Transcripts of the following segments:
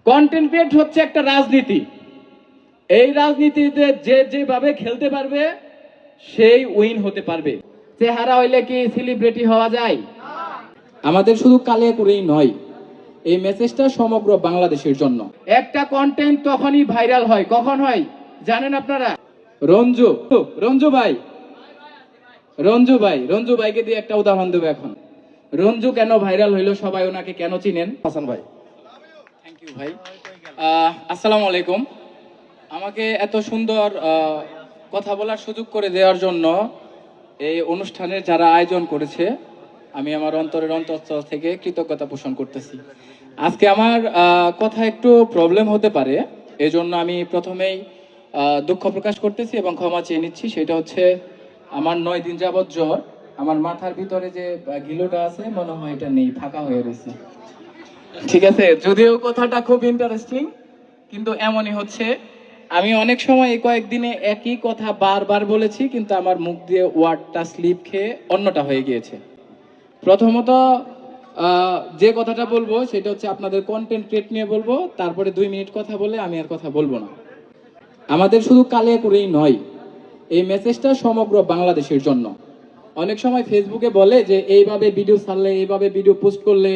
Content create হচ্ছে একটা রাজনীতি। এই রাজনীতিতে যে যেভাবে খেলতে পারবে সেই উইন হতে পারবে। চেহারা হইলে কি সেলিব্রিটি হওয়া যায়? আমাদের শুধু কালিয়াকৈরেই নয়, এই মেসেজটা সমগ্র বাংলাদেশের জন্য। একটা কন্টেন্ট তখনই ভাইরাল হয়, কখন হয় জানেন আপনারা? রঞ্জু রঞ্জু ভাই রঞ্জু ভাইকে দিয়ে একটা উদাহরণ দেবো এখন। রঞ্জু কেন ভাইরাল হইলো, সবাই ওনাকে কেন চিনেন? হাসান ভাই, থ্যাংক ইউ ভাই। আসসালামু আলাইকুম। আমাকে এত সুন্দর কথা বলার সুযোগ করে দেওয়ার জন্য এই অনুষ্ঠানের যারা আয়োজন করেছে, আমি আমার অন্তরের অন্তঃস্থল থেকে কৃতজ্ঞতা পোষণ করতেছি। আজকে আমার কথা একটু প্রবলেম হতে পারে, এজন্য আমি প্রথমেই দুঃখ প্রকাশ করতেছি এবং ক্ষমা চেয়ে নিচ্ছি। সেটা হচ্ছে আমার 9 দিন যাবৎ জ্বর। আমার মাথার ভিতরে যে গিলোটা আছে মনে হয় এটা নেই, ফাঁকা হয়ে রয়েছে। ঠিক আছে, যদিও কথাটা খুব ইন্টারেস্টিং, কিন্তু এমনই হচ্ছে। আমি অনেক সময় এই কয়েকদিনে একই কথা বারবার বলেছি, কিন্তু আমার মুখ দিয়ে ওয়ার্ডটা স্লিপ খেয়ে অন্যটা হয়ে গিয়েছে। প্রথমত যে কথাটা বলবো সেটা হচ্ছে আপনাদের কন্টেন্ট ক্রিয়েট নিয়ে বলবো, তারপরে 2 মিনিট কথা বলে আমি আর কথা বলবো না। আমাদের শুধু কালিয়াকৈরেই নয়, এই মেসেজটা সমগ্র বাংলাদেশের জন্য। অনেক সময় ফেসবুকে বলে যে এইভাবে ভিডিও ছাড়লে, এইভাবে ভিডিও পোস্ট করলে,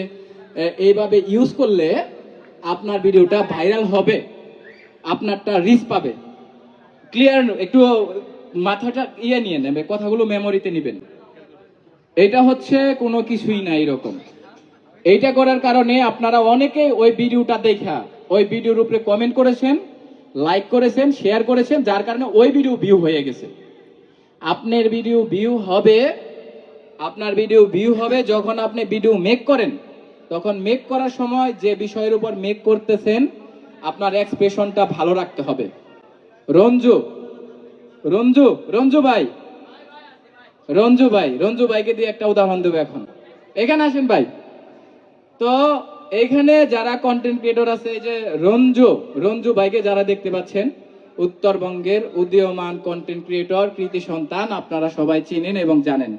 এইভাবে ইউজ করলে আপনার ভিডিওটা ভাইরাল হবে, আপনারটা রিচ পাবে। ক্লিয়ার? একটু মাথাটা নিয়ে নেবে, কথাগুলো মেমোরিতে নেবেন। এটা হচ্ছে কোনো কিছুই না এরকম। এইটা করার কারণে আপনারা অনেকেই ওই ভিডিওটা দেখা ওই ভিডিওর উপরে কমেন্ট করেছেন, লাইক করেছেন, শেয়ার করেছেন, যার কারণে ওই ভিডিও ভিউ হয়ে গেছে। আপনার ভিডিও ভিউ হবে যখন আপনি ভিডিও মেক করেন। তখন মেক করার সময় যে বিষয়ের উপর মেক করতেছেন আপনার এক্সপ্রেশনটা ভালো রাখতে হবে। রঞ্জু ভাইকে দিয়ে একটা উদাহরণ দেবো এখন। এখানে আসেন ভাই। তো এইখানে যারা কন্টেন্ট ক্রিয়েটর আছে, এই যে রঞ্জু ভাইকে যারা দেখতে পাচ্ছেন, উত্তরবঙ্গের উদীয়মান কন্টেন্ট ক্রিয়েটর, কৃতি সন্তান, আপনারা সবাই চিনেন এবং জানেন।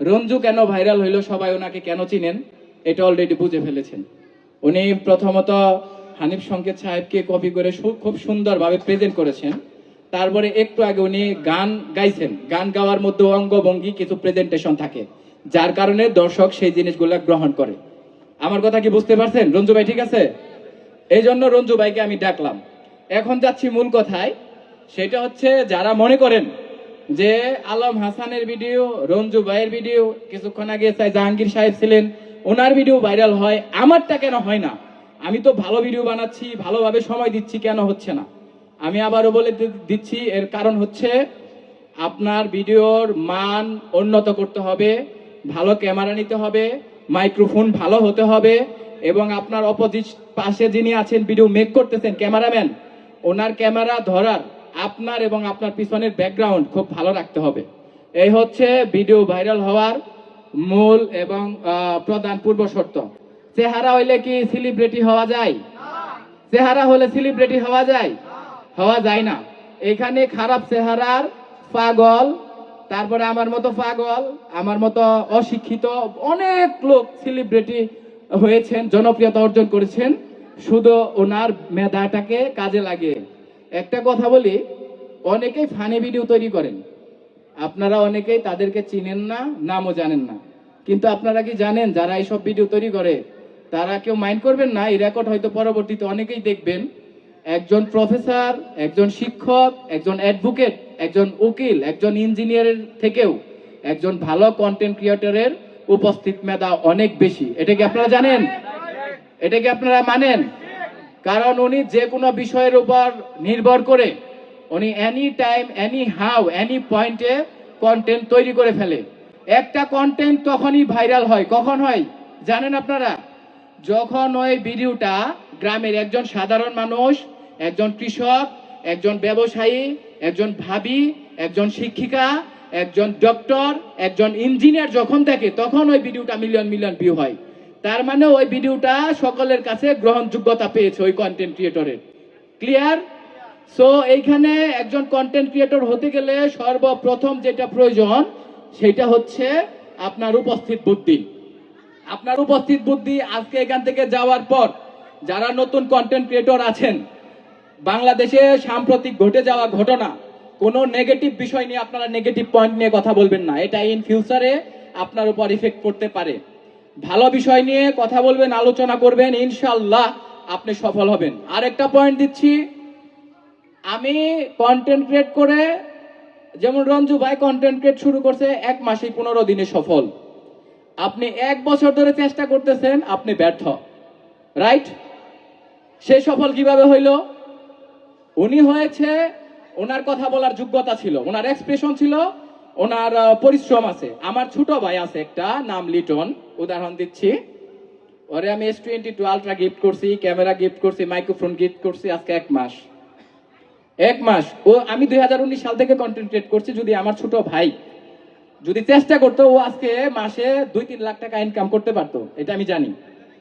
রঞ্জু কেন ভাইরাল হইলো, সবাই ওনাকে কেন চিনেন, এটা অলরেডি বুঝে ফেলেছেন। উনি প্রথমত হানিফ সংকেত সাহেবকে কপি করে খুব সুন্দরভাবে প্রেজেন্ট করেছেন। তারপরে একটু আগে উনি গান গাইছেন, গান গাওয়ার মধ্যে অঙ্গভঙ্গি কিছু প্রেজেন্টেশন থাকে, যার কারণে দর্শক সেই জিনিসগুলো গ্রহণ করে। আমার কথা কি বুঝতে পারছেন রঞ্জু ভাই? ঠিক আছে, এই জন্য রঞ্জু ভাইকে আমি ডাকলাম। এখন যাচ্ছি মূল কথায়। সেটা হচ্ছে যারা মনে করেন যে আলম হাসানের ভিডিও, রঞ্জু ভাইয়ের ভিডিও, কিছুক্ষণ আগে জাহাঙ্গীর সাহেব ছিলেন, ওনার ভিডিও ভাইরাল হয়, আমারটা কেন হয় না? আমি তো ভালো ভিডিও বানাচ্ছি, ভালোভাবে সময় দিচ্ছি, কেন হচ্ছে না? আমি আবারও বলে দিচ্ছি, এর কারণ হচ্ছে আপনার ভিডিওর মান উন্নত করতে হবে, ভালো ক্যামেরা নিতে হবে, মাইক্রোফোন ভালো হতে হবে, এবং আপনার অপোজিট পাশে যিনি আছেন ভিডিও মেক করতেছেন ক্যামেরাম্যান, ওনার ক্যামেরা ধরার আপনার এবং আপনার পিছনের ব্যাকগ্রাউন্ড খুব ভালো রাখতে হবে। এই হচ্ছে ভিডিও ভাইরাল হওয়ার মূল এবং প্রধান পূর্ব শর্ত। চেহারা হইলে কি সেলিব্রিটি হওয়া যায়? চেহারা হলে সেলিব্রিটি হওয়া যায়? হওয়া যায় না। এখানে খারাপ চেহারার পাগল, তারপরে আমার মতো পাগল, আমার মতো অশিক্ষিত অনেক লোক সেলিব্রিটি হয়েছেন, জনপ্রিয়তা অর্জন করেছেন, শুধু ওনার মেধাটাকে কাজে লাগিয়ে। একটা কথা বলি, অনেকেই ফানি ভিডিও তৈরি করেন, আপনারা অনেকেই তাদেরকে চিনেন না, নামও জানেন না। কিন্তু আপনারা কি জানেন যারা এইসব ভিডিও তৈরি করে তারা কেউ মাইন্ড করবেন না, এই রেকর্ড হয়তো পরবর্তীতে অনেকেই দেখবেন। একজন প্রফেসর, একজন শিক্ষক, একজন অ্যাডভোকেট, একজন উকিল, একজন ইঞ্জিনিয়ারের থেকেও একজন ভালো কন্টেন্ট ক্রিয়েটরের উপস্থিত মেধা অনেক বেশি। এটা কি আপনারা জানেন? এটা কি আপনারা মানেন? কারণ উনি যে কোনো বিষয়ের উপর নির্ভর করে উনি any time, any how, any পয়েন্টে কন্টেন্ট তৈরি করে ফেলে। একটা কন্টেন্ট তখনই ভাইরাল হয়, কখন হয় জানেন আপনারা? যখন ওই ভিডিওটা গ্রামের একজন সাধারণ মানুষ, একজন কৃষক, একজন ব্যবসায়ী, একজন ভাবি, একজন শিক্ষিকা, একজন ডক্টর, একজন ইঞ্জিনিয়ার যখন দেখে, তখন ওই ভিডিওটা মিলিয়ন মিলিয়ন ভিউ হয়। তার মানে ওই ভিডিওটা সকলের কাছে গ্রহণযোগ্যতা পেয়েছে ওই কন্টেন্ট ক্রিয়েটরের। ক্লিয়ার? সো এইখানে একজন কন্টেন্ট ক্রিয়েটর হতে গেলে সর্বপ্রথম যেটা প্রয়োজন সেটা হচ্ছে আপনার উপস্থিত বুদ্ধি। আপনার উপস্থিত বুদ্ধি আজকে এখান থেকে যাওয়ার পর যারা নতুন কন্টেন্ট ক্রিয়েটর আছেন, বাংলাদেশে সাম্প্রতিক ঘটে যাওয়া ঘটনা, কোনো নেগেটিভ বিষয় নিয়ে আপনারা নেগেটিভ পয়েন্ট নিয়ে কথা বলবেন না। এটা ইন ফিউচারে আপনার উপর ইফেক্ট করতে পারে। ভালো বিষয় নিয়ে কথা বলবেন, আলোচনা করবেন, ইনশাআল্লাহ আপনি সফল হবেন। আরেকটা পয়েন্ট দিচ্ছি, আমি কন্টেন্ট ক্রিয়েট করে, যেমন রঞ্জু ভাই কন্টেন্ট ক্রিয়েট শুরু করছে 1 মাসে 15 দিনে সফল। আপনি 1 বছর ধরে চেষ্টা করতেছেন, আপনি ব্যর্থ, রাইট? সে সফল কিভাবে হইল? উনি হয়েছে, ওনার কথা বলার যোগ্যতা ছিল, ওনার এক্সপ্রেশন ছিল, ওনার পরিশ্রম আছে। আমার ছোট ভাই আছে একটা, নাম লিটন, উদাহরণ দিচ্ছি। ওরে আমি S22 আলট্রা গিফট করছি, ক্যামেরা গিফট করছি, মাইক্রোফোন গিফট করছি আজকে 1 মাস। ও, আমি 2019 সাল থেকে কন্টেন্ট ক্রিয়েট করছি। যদি আমার ছোট ভাই যদি চেষ্টা করতো, ও আজকে মাসে 2-3 লাখ টাকা ইনকাম করতে পারতো, এটা আমি জানি।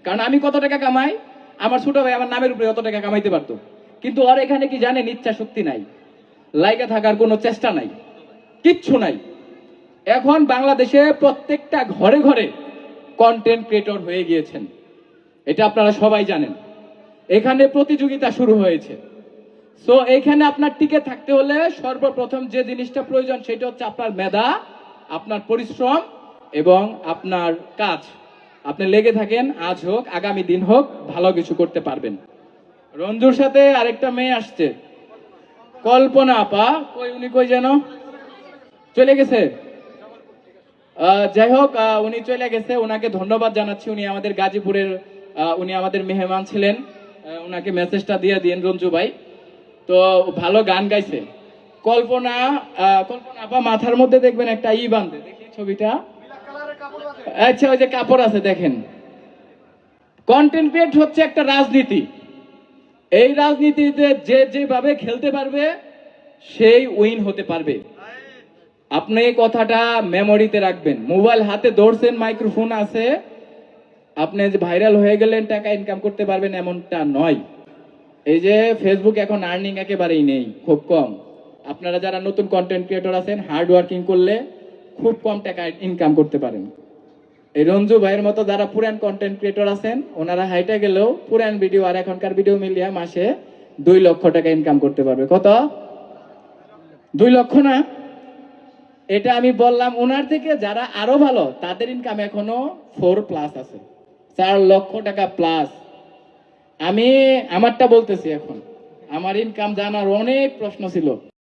কারণ আমি কত টাকা কামাই, আমার ছোট ভাই আমার নামের উপরে কত টাকা কামাইতে পারতো। কিন্তু ওর এখানে কি জানেন, ইচ্ছা শক্তি নাই, লাইগা থাকার কোনো চেষ্টা নাই, কিচ্ছু নাই। এখন বাংলাদেশে প্রত্যেকটা ঘরে ঘরে কন্টেন্ট ক্রিয়েটর হয়ে গিয়েছেন, এটা আপনারা সবাই জানেন। এখানে প্রতিযোগিতা শুরু হয়েছে। সো এইখানে আপনার টিকে থাকতে হলে সর্বপ্রথম যে জিনিসটা প্রয়োজন সেটা হচ্ছে আপনার মেধা, আপনার পরিশ্রম এবং আপনার কাজ। আপনি লেগে থাকেন, আজ হোক আগামী দিন হোক ভালো কিছু করতে পারবেন। রঞ্জুর সাথে আরেকটা মেয়ে আসছে, কল্পনা আপা। কই, উনি কই যেন চলে গেছে। যাই হোক, উনি চলে গেছে, ওনাকে ধন্যবাদ জানাচ্ছি। উনি আমাদের গাজীপুরের, উনি আমাদের মেহমান ছিলেন। ওনাকে মেসেজটা দিয়ে দিন রঞ্জু ভাই। তো ভালো গান গাইছে। কল্পনা আপা মাথার মধ্যে দেখবেন একটা বাঁধে, দেখি ছবিটা। আচ্ছা, ওই যে কাপড় আছে দেখেন। কন্টেন্ট ক্রিয়েট হচ্ছে একটা রাজনীতি। এই রাজনীতিতে যে যেভাবে খেলতে পারবে সেই উইন হতে পারবে। আপনি এই কথাটা মেমোরিতে রাখবেন। মোবাইল হাতে ধরছেন, মাইক্রোফোন আছে, আপনি যে ভাইরাল হয়ে গেলেন টাকা ইনকাম করতে পারবেন এমনটা নয়। এই যে ফেসবুক এখন আর্নিং একেবারেই নেই, খুব কম। আপনারা যারা নতুন কন্টেন্ট ক্রিয়েটর আছেন, হার্ড ওয়ার্কিং করলে খুব কম টাকা ইনকাম করতে পারেন। এই রঞ্জু ভাইয়ের মতো যারা পুরান কন্টেন্ট ক্রিয়েটর আছেন, ওনারা হাইটে গেলেও পুরান ভিডিও আর এখনকার ভিডিও মিলিয়ে মাসে 2 লক্ষ টাকা ইনকাম করতে পারবে। কত? 2 লক্ষ না? এটা আমি বললাম। ওনার থেকে যারা আরো ভালো, তাদের ইনকাম এখনো 4+ আছে, 4 লক্ষ টাকা প্লাস। আমি আমারটা বলতেছি। এখন আমার ইনকাম জানার অনেক প্রশ্ন ছিল,